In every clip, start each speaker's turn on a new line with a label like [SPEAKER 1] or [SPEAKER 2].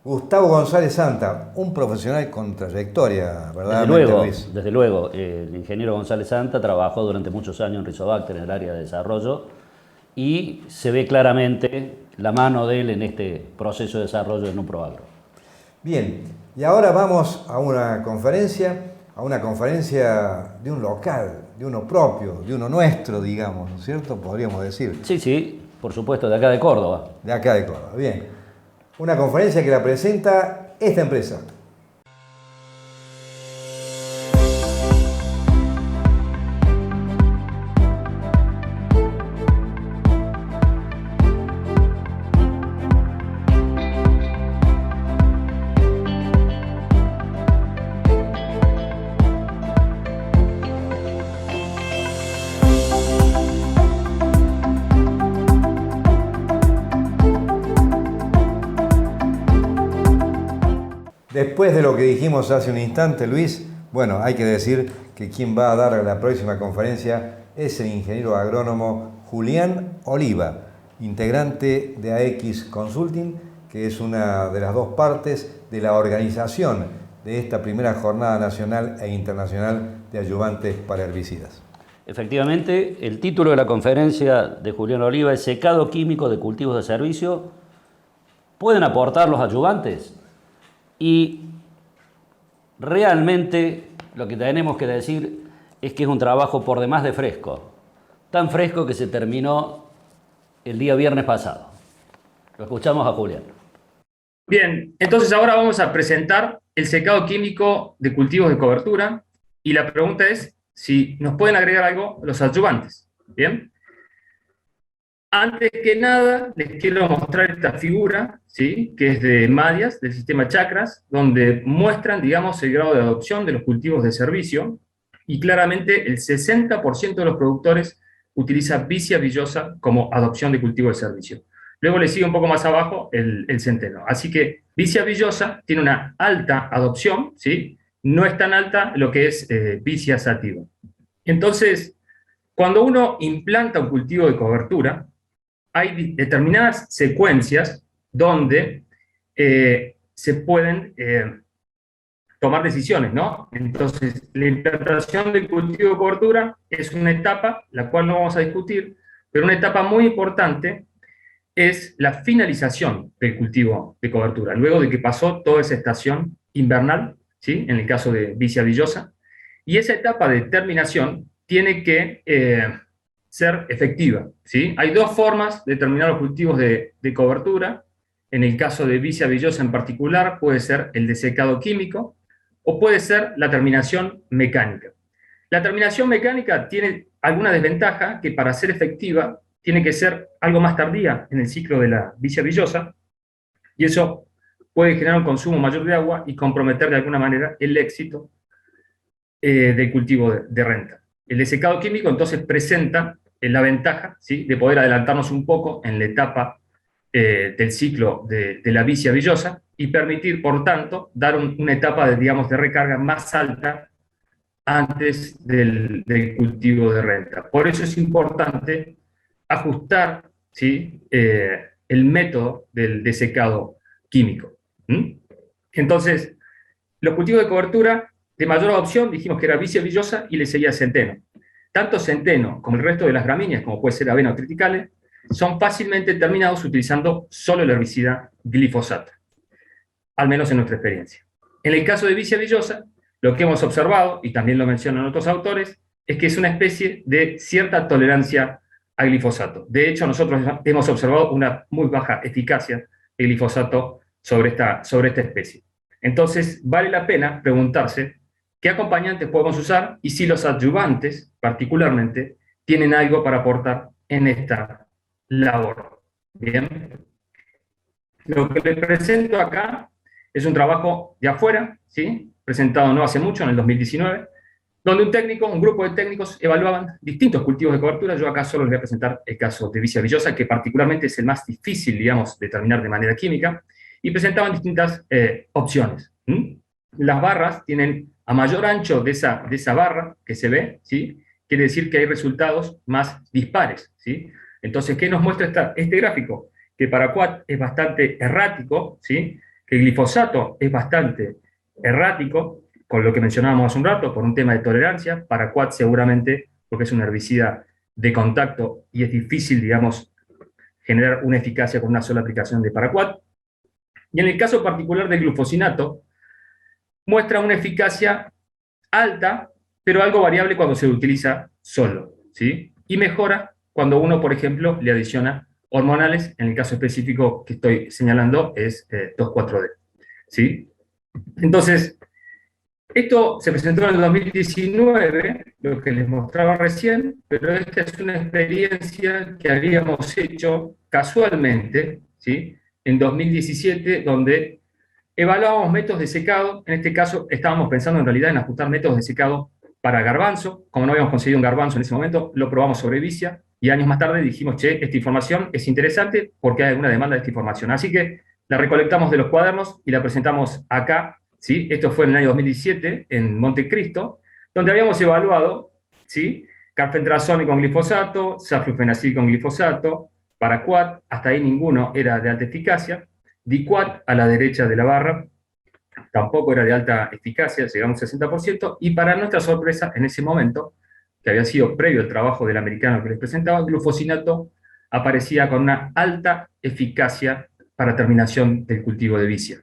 [SPEAKER 1] Gustavo González Santa, un profesional con trayectoria, verdaderamente, Luis.
[SPEAKER 2] Desde luego, el ingeniero González Santa trabajó durante muchos años en Rizobacter en el área de desarrollo y se ve claramente la mano de él en este proceso de desarrollo en un Proagro.
[SPEAKER 1] Bien, y ahora vamos a una conferencia de un local, de uno propio, de uno nuestro, digamos, ¿no es cierto? Podríamos decir,
[SPEAKER 2] Sí, sí, por supuesto, de acá de Córdoba.
[SPEAKER 1] de acá de Córdoba. Bien, una conferencia que la presenta esta empresa. Después de lo que dijimos hace un instante, Luis, bueno, hay que decir que quien va a dar la próxima conferencia es el ingeniero agrónomo Julián Oliva, integrante de AX Consulting, que es una de las dos partes de la organización de esta primera jornada nacional e internacional de ayudantes para herbicidas.
[SPEAKER 2] Efectivamente, el título de la conferencia de Julián Oliva es Secado químico de cultivos de servicio. ¿Pueden aportar los ayudantes? Y realmente lo que tenemos que decir es que es un trabajo por demás de fresco. Tan fresco que se terminó el día viernes pasado. Lo escuchamos a Julián.
[SPEAKER 3] Bien, entonces ahora vamos a presentar el secado químico de cultivos de cobertura y la pregunta es si nos pueden agregar algo los adyuvantes. Bien. Antes que nada, les quiero mostrar esta figura, ¿sí?, que es de Madias, del sistema Chakras, donde muestran, digamos, el grado de adopción de los cultivos de servicio, y claramente el 60% de los productores utiliza Vicia villosa como adopción de cultivo de servicio. Luego le sigue un poco más abajo el centeno. Así que Vicia villosa tiene una alta adopción, ¿sí? No es tan alta lo que es Vicia sativa. Entonces, cuando uno implanta un cultivo de cobertura, hay determinadas secuencias donde se pueden tomar decisiones, ¿no? Entonces, la implantación del cultivo de cobertura es una etapa, la cual no vamos a discutir, pero una etapa muy importante es la finalización del cultivo de cobertura, luego de que pasó toda esa estación invernal, ¿sí?, en el caso de Vicia villosa, y esa etapa de terminación tiene que ser efectiva, ¿sí? Hay dos formas de terminar los cultivos de cobertura. En el caso de Vicia villosa en particular, puede ser el de secado químico o puede ser la terminación mecánica. La terminación mecánica tiene alguna desventaja que para ser efectiva tiene que ser algo más tardía en el ciclo de la Vicia villosa y eso puede generar un consumo mayor de agua y comprometer de alguna manera el éxito del cultivo de renta. El de secado químico entonces presenta la ventaja, ¿sí?, de poder adelantarnos un poco en la etapa del ciclo de la Vicia villosa y permitir, por tanto, dar una etapa de, digamos, de recarga más alta antes del cultivo de renta. Por eso es importante ajustar, ¿sí?, el método de secado químico. Entonces, los cultivos de cobertura de mayor adopción dijimos que era Vicia villosa y le seguía centeno. Tanto centeno como el resto de las gramíneas, como puede ser avena o triticale, son fácilmente terminados utilizando solo el herbicida glifosato, al menos en nuestra experiencia. En el caso de Vicia villosa, lo que hemos observado, y también lo mencionan otros autores, es que es una especie de cierta tolerancia a glifosato. De hecho, nosotros hemos observado una muy baja eficacia de glifosato sobre esta especie. Entonces, vale la pena preguntarse qué acompañantes podemos usar y si los adyuvantes, particularmente, tienen algo para aportar en esta labor. Bien. Lo que les presento acá es un trabajo de afuera, ¿sí?, presentado no hace mucho, en el 2019, donde un grupo de técnicos evaluaban distintos cultivos de cobertura. Yo acá solo les voy a presentar el caso de Vicia villosa, que particularmente es el más difícil, digamos, de determinar de manera química, y presentaban distintas opciones. Las barras tienen a mayor ancho de esa barra que se ve, ¿sí?, quiere decir que hay resultados más dispares, ¿sí? Entonces, ¿qué nos muestra este gráfico? Que para Quad es bastante errático, ¿sí?, que el glifosato es bastante errático, con lo que mencionábamos hace un rato, por un tema de tolerancia, paraquat seguramente, porque es un herbicida de contacto y es difícil, digamos, generar una eficacia con una sola aplicación de paraquat. Y en el caso particular del glufosinato, muestra una eficacia alta, pero algo variable cuando se utiliza solo, ¿sí? Y mejora cuando uno, por ejemplo, le adiciona hormonales, en el caso específico que estoy señalando es 2,4-D, ¿sí? Entonces, esto se presentó en el 2019, lo que les mostraba recién, pero esta es una experiencia que habíamos hecho casualmente, ¿sí? En 2017, donde evaluábamos métodos de secado. En este caso, estábamos pensando en realidad en ajustar métodos de secado para garbanzo. Como no habíamos conseguido un garbanzo en ese momento, lo probamos sobre vicia, y años más tarde dijimos, che, esta información es interesante porque hay alguna demanda de esta información. Así que la recolectamos de los cuadernos y la presentamos acá, ¿sí? Esto fue en el año 2017, en Montecristo, donde habíamos evaluado, ¿sí? Carfentrazone con glifosato, saflufenacil con glifosato, paraquat, hasta ahí ninguno era de alta eficacia, diquat a la derecha de la barra, tampoco era de alta eficacia, llegamos al 60%, y para nuestra sorpresa, en ese momento, que había sido previo al trabajo del americano que les presentaba, el glufosinato aparecía con una alta eficacia para terminación del cultivo de vicia.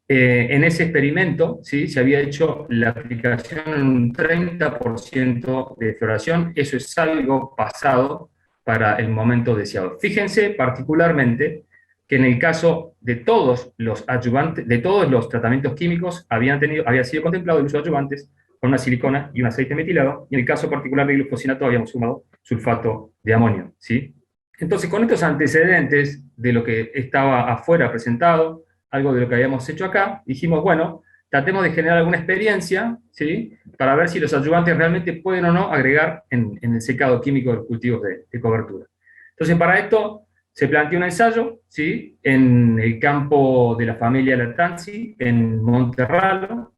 [SPEAKER 3] En ese experimento, ¿sí? Se había hecho la aplicación en un 30% de floración. Eso es algo pasado para el momento deseado. Fíjense particularmente que en el caso de todos los adyuvantes, de todos los tratamientos químicos, había sido contemplado el uso de adyuvantes con una silicona y un aceite metilado, y en el caso particular del glufosinato habíamos sumado sulfato de amonio, ¿sí? Entonces, con estos antecedentes de lo que estaba afuera presentado, algo de lo que habíamos hecho acá, dijimos, bueno, tratemos de generar alguna experiencia, ¿sí? Para ver si los adyuvantes realmente pueden o no agregar en el secado químico de los cultivos de cobertura. Entonces, para esto se planteó un ensayo, ¿sí? En el campo de la familia Latanzi, en Monterralo,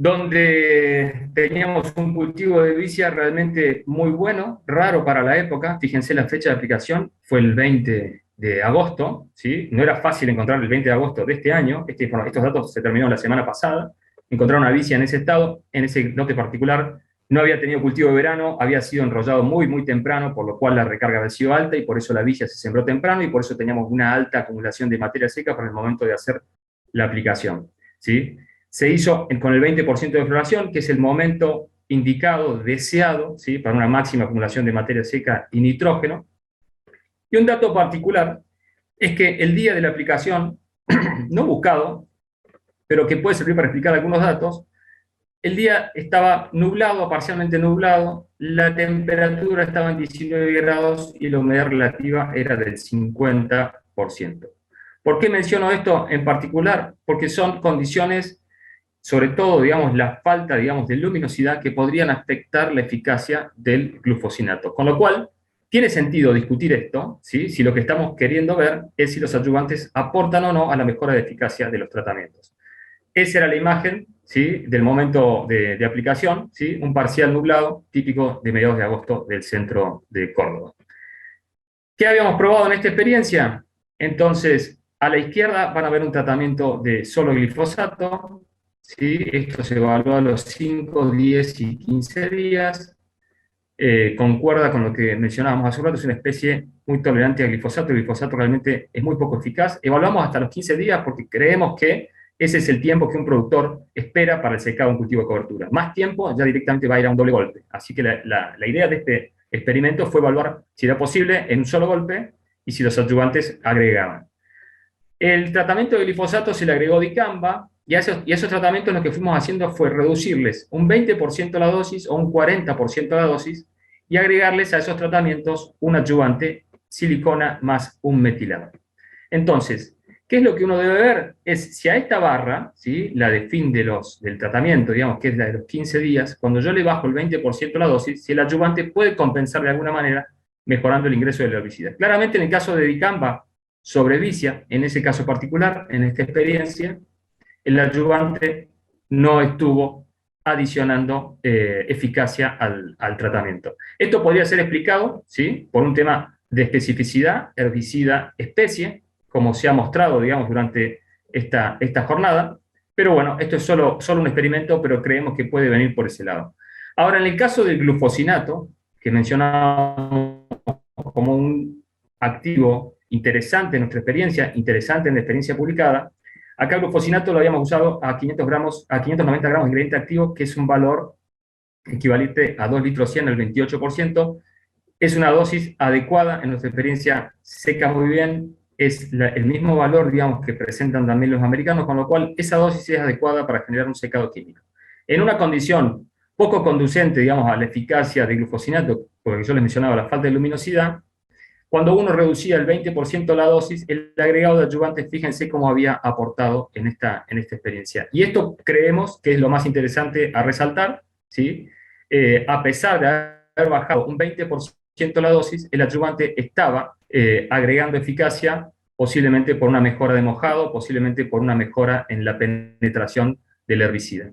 [SPEAKER 3] donde teníamos un cultivo de vicia realmente muy bueno, raro para la época. Fíjense, la fecha de aplicación fue el 20 de agosto, ¿sí? No era fácil encontrar el 20 de agosto de este año. Estos datos se terminaron la semana pasada. Encontrar una vicia en ese estado, en ese lote particular, no había tenido cultivo de verano, había sido enrollado muy, muy temprano, por lo cual la recarga había sido alta, y por eso la vicia se sembró temprano, y por eso teníamos una alta acumulación de materia seca para el momento de hacer la aplicación, ¿sí? Se hizo con el 20% de floración, que es el momento indicado, deseado, ¿sí? Para una máxima acumulación de materia seca y nitrógeno. Y un dato particular es que el día de la aplicación, no buscado, pero que puede servir para explicar algunos datos, el día estaba nublado, parcialmente nublado, la temperatura estaba en 19 grados y la humedad relativa era del 50%. ¿Por qué menciono esto en particular? Porque son condiciones, sobre todo, digamos, la falta, digamos, de luminosidad, que podrían afectar la eficacia del glufosinato. Con lo cual, tiene sentido discutir esto, ¿sí? Si lo que estamos queriendo ver es si los adyuvantes aportan o no a la mejora de eficacia de los tratamientos. Esa era la imagen, ¿sí? Del momento de aplicación, ¿sí? Un parcial nublado, típico de mediados de agosto del centro de Córdoba. ¿Qué habíamos probado en esta experiencia? Entonces, a la izquierda van a ver un tratamiento de solo glifosato, ¿sí? Esto se evalúa a los 5, 10 y 15 días. Concuerda con lo que mencionábamos hace un rato, es una especie muy tolerante al glifosato. El glifosato realmente es muy poco eficaz. Evaluamos hasta los 15 días porque creemos que ese es el tiempo que un productor espera para el secado de un cultivo de cobertura. Más tiempo ya directamente va a ir a un doble golpe. Así que la idea de este experimento fue evaluar si era posible en un solo golpe y si los adyuvantes agregaban. El tratamiento de glifosato se le agregó dicamba, y a esos tratamientos lo que fuimos haciendo fue reducirles un 20% la dosis o un 40% la dosis, y agregarles a esos tratamientos un adyuvante, silicona más un metilado. Entonces, ¿qué es lo que uno debe ver? Es si a esta barra, ¿sí? La de fin del tratamiento, digamos, que es la de los 15 días, cuando yo le bajo el 20% la dosis, si el adyuvante puede compensar de alguna manera, mejorando el ingreso de la herbicida. Claramente en el caso de dicamba sobre vicia, en ese caso particular, en esta experiencia, el adyuvante no estuvo adicionando eficacia al tratamiento. Esto podría ser explicado, ¿sí? Por un tema de especificidad, herbicida, especie, como se ha mostrado, digamos, durante esta jornada. Pero bueno, esto es solo un experimento, pero creemos que puede venir por ese lado. Ahora, en el caso del glufosinato, que mencionamos como un activo interesante en nuestra experiencia, interesante en la experiencia publicada, acá el glufosinato lo habíamos usado a 590 gramos de ingrediente activo, que es un valor equivalente a 2 litros 100, el 28%. Es una dosis adecuada, en nuestra experiencia seca muy bien, es el mismo valor, digamos, que presentan también los americanos, con lo cual esa dosis es adecuada para generar un secado químico. En una condición poco conducente, digamos, a la eficacia del glufosinato, porque yo les mencionaba la falta de luminosidad, cuando uno reducía el 20% la dosis, el agregado de adyuvantes, fíjense cómo había aportado en esta experiencia. Y esto creemos que es lo más interesante a resaltar, ¿sí? A pesar de haber bajado un 20% la dosis, el adyuvante estaba agregando eficacia, posiblemente por una mejora de mojado, posiblemente por una mejora en la penetración del herbicida.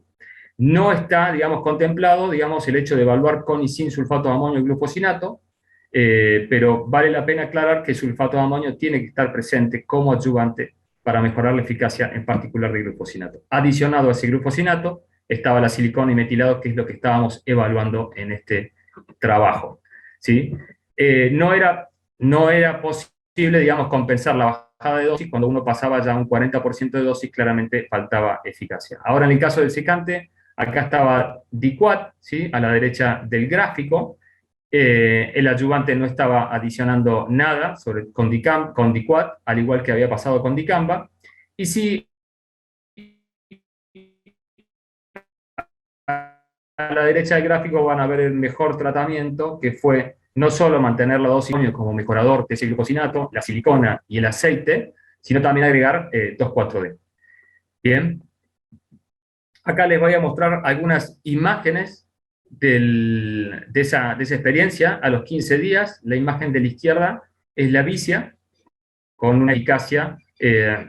[SPEAKER 3] No está, digamos, contemplado, digamos, el hecho de evaluar con y sin sulfato de amonio y glufosinato, pero vale la pena aclarar que el sulfato de amonio tiene que estar presente como adyuvante para mejorar la eficacia, en particular del glufosinato. Adicionado a ese glufosinato estaba la silicona y metilado, que es lo que estábamos evaluando en este trabajo, ¿sí? No era posible, digamos, compensar la bajada de dosis. Cuando uno pasaba ya un 40% de dosis, claramente faltaba eficacia. Ahora, en el caso del secante, acá estaba Diquat, ¿sí? A la derecha del gráfico. El adyuvante no estaba adicionando nada con Diquat, al igual que había pasado con Dicamba. Y si a la derecha del gráfico van a ver el mejor tratamiento, que fue no solo mantener la dosis como mejorador de ese glucosinato, la silicona y el aceite, sino también agregar 2,4-D. Bien. Acá les voy a mostrar algunas imágenes de esa experiencia a los 15 días. La imagen de la izquierda es la vicia, con una eficacia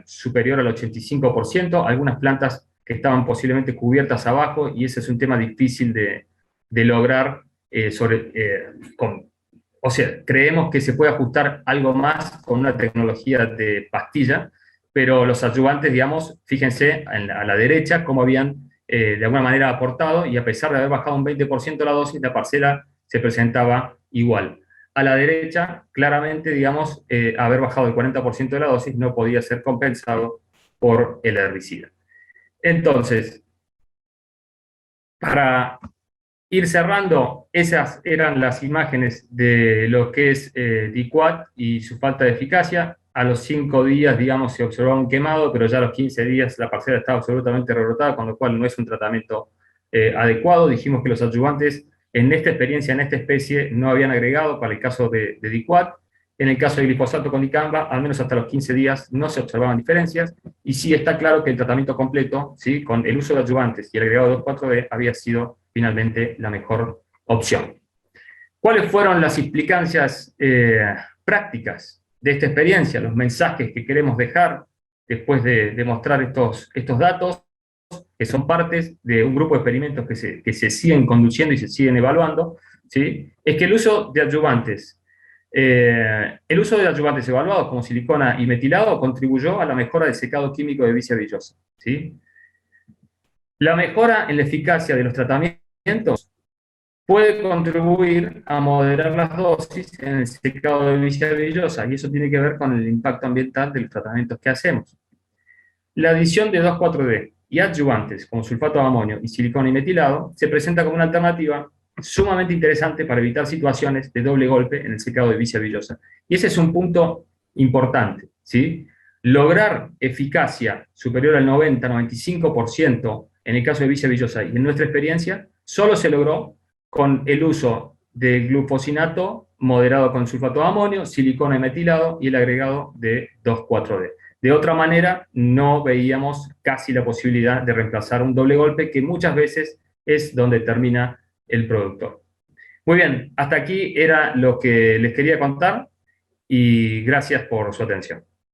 [SPEAKER 3] superior al 85%, algunas plantas que estaban posiblemente cubiertas abajo, y ese es un tema difícil de lograr. O sea, creemos que se puede ajustar algo más con una tecnología de pastilla, pero los adyuvantes, digamos, fíjense a la derecha cómo habían de alguna manera aportado, y a pesar de haber bajado un 20% la dosis, la parcela se presentaba igual. A la derecha, claramente, digamos, haber bajado el 40% de la dosis no podía ser compensado por el herbicida. Entonces, para ir cerrando, esas eran las imágenes de lo que es Diquat y su falta de eficacia. A los 5 días, digamos, se observó un quemado, pero ya a los 15 días la parcela estaba absolutamente rebrotada, con lo cual no es un tratamiento adecuado. Dijimos que los adyuvantes en esta experiencia, en esta especie, no habían agregado para el caso de Diquat. En el caso de glifosato con dicamba, al menos hasta los 15 días no se observaban diferencias, y sí está claro que el tratamiento completo, ¿sí?, con el uso de adyuvantes y el agregado de 2,4-D, había sido finalmente la mejor opción. ¿Cuáles fueron las implicancias prácticas de esta experiencia? Los mensajes que queremos dejar después de mostrar estos datos, que son partes de un grupo de experimentos que se siguen conduciendo y se siguen evaluando, ¿sí?, es que el uso de adyuvantes evaluados como silicona y metilado contribuyó a la mejora del secado químico de Vicia villosa, ¿sí? La mejora en la eficacia de los tratamientos puede contribuir a moderar las dosis en el secado de Vicia villosa, y eso tiene que ver con el impacto ambiental de los tratamientos que hacemos. La adición de 2,4-D y adyuvantes como sulfato de amonio y silicona y metilado se presenta como una alternativa sumamente interesante para evitar situaciones de doble golpe en el secado de Vicia villosa. Y ese es un punto importante, ¿sí? Lograr eficacia superior al 90-95% en el caso de Vicia villosa, y en nuestra experiencia, solo se logró con el uso de glufosinato moderado con sulfato de amonio, silicona y metilado y el agregado de 2,4-D. De otra manera, no veíamos casi la posibilidad de reemplazar un doble golpe, que muchas veces es donde termina el productor. Muy bien, hasta aquí era lo que les quería contar, y gracias por su atención.